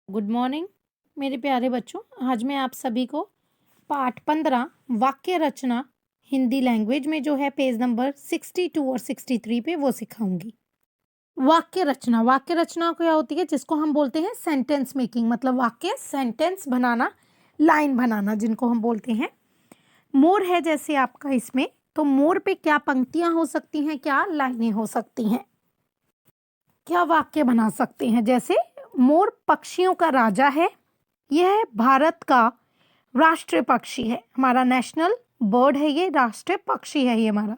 Good morning मेरे प्यारे बच्चों। आज मैं आप सभी को पाठ 15 वाक्य रचना हिंदी लैंग्वेज में जो है पेज नंबर 62 और 63 पे वो सिखाऊंगी। वाक्य रचना क्या होती है, जिसको हम बोलते हैं सेंटेंस मेकिंग, मतलब वाक्य सेंटेंस बनाना, लाइन बनाना, जिनको हम बोलते हैं। मोर है जैसे आपका इसमें, तो मोर पे क्या पंक्तियां हो सकती हैं, क्या लाइनें हो सकती हैं, क्या वाक्य बना सकते हैं। जैसे मोर पक्षियों का राजा है, यह भारत का राष्ट्रीय पक्षी है, हमारा नेशनल बर्ड है, ये राष्ट्रीय पक्षी है ये हमारा।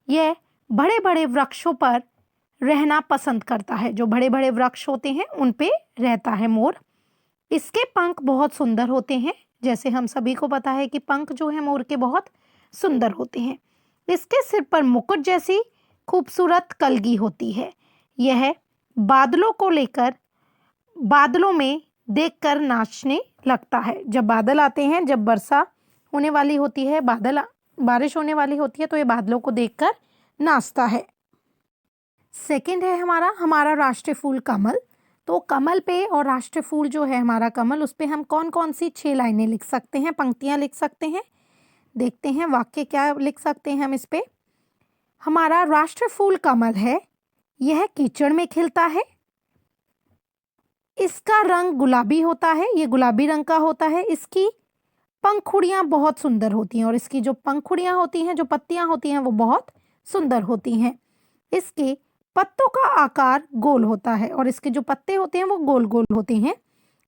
यह बड़े बड़े वृक्षों पर रहना पसंद करता है, जो बड़े बड़े वृक्ष होते हैं उन पे रहता है मोर। इसके पंख बहुत सुंदर होते हैं, जैसे हम सभी को पता है कि पंख जो है मोर के बहुत सुंदर होते हैं। इसके सिर पर मुकुट जैसी खूबसूरत कलगी होती है। यह बादलों को लेकर बादलों में देखकर नाचने लगता है। जब बादल आते हैं, जब वर्षा होने वाली होती है, बारिश होने वाली होती है, तो ये बादलों को देखकर नाचता है। सेकंड है हमारा हमारा राष्ट्रीय फूल कमल। तो कमल पे और राष्ट्रीय फूल जो है हमारा कमल, उस पे हम कौन कौन सी 6 लाइनें लिख सकते हैं, पंक्तियां लिख सकते हैं। देखते हैं वाक्य क्या लिख सकते हैं हम इस पे। हमारा राष्ट्रीय फूल कमल है, यह कीचड़ में खिलता है, इसका रंग गुलाबी होता है, ये गुलाबी रंग का होता है, इसकी पंखुड़ियां बहुत सुंदर होती हैं, और इसकी जो पंखुड़ियां होती हैं, जो पत्तियां होती हैं, वो बहुत सुंदर होती हैं। इसके पत्तों का आकार गोल होता है, और इसके जो पत्ते होते हैं वो गोल गोल होते हैं।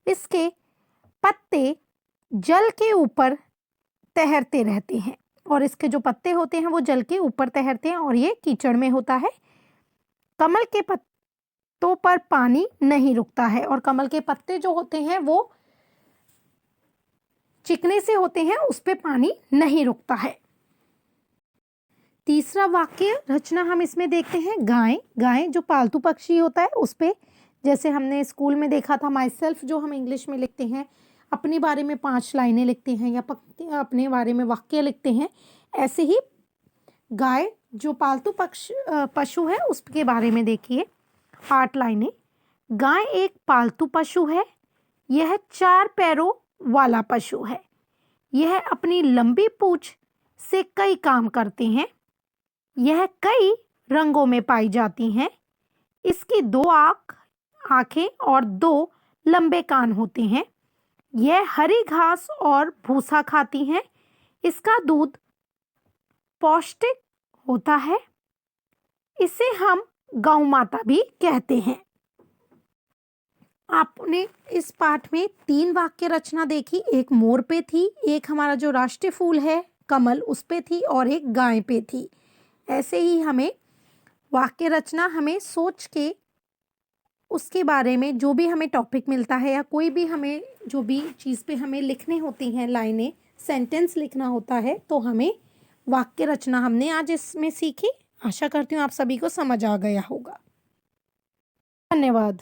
इसके पत्ते जल के ऊपर तैरते रहते हैं, और इसके जो पत्ते होते हैं वो जल के ऊपर तैरते हैं, और ये कीचड़ में होता है। कमल के पत्तों पर पानी नहीं रुकता है, और कमल के पत्ते जो होते हैं वो चिकने से होते हैं, उस पे पानी नहीं रुकता है। तीसरा वाक्य रचना हम इसमें देखते हैं गाय जो पालतू पक्षी होता है उस पे, जैसे हमने स्कूल में देखा था माई सेल्फ, जो हम इंग्लिश में लिखते हैं, अपने बारे में 5 लाइनें लिखते हैं या अपने बारे में वाक्य लिखते हैं, ऐसे ही गाय जो पालतू पशु है उसके बारे में देखिए 8 लाइनें। गाय एक पालतू पशु है, यह 4 पैरों वाला पशु है, यह अपनी लंबी पूंछ से कई काम करते हैं, यह कई रंगों में पाई जाती हैं, इसकी 2 आंखें और 2 लंबे कान होते हैं, यह हरी घास और भूसा खाती हैं, इसका दूध पौष्टिक होता है, इसे हम गौ माता भी कहते हैं। आपने इस पाठ में 3 वाक्य रचना देखी, एक मोर पे थी, एक हमारा जो राष्ट्रीय फूल है कमल उस पे थी, और एक गाय पे थी। ऐसे ही हमें वाक्य रचना हमें सोच के उसके बारे में जो भी हमें टॉपिक मिलता है, या कोई भी हमें जो भी चीज़ पे हमें लिखनी होती हैं लाइनें, सेंटेंस लिखना होता है, तो हमें वाक्य रचना हमने आज इसमें सीखी। आशा करती हूँ आप सभी को समझ आ गया होगा। धन्यवाद।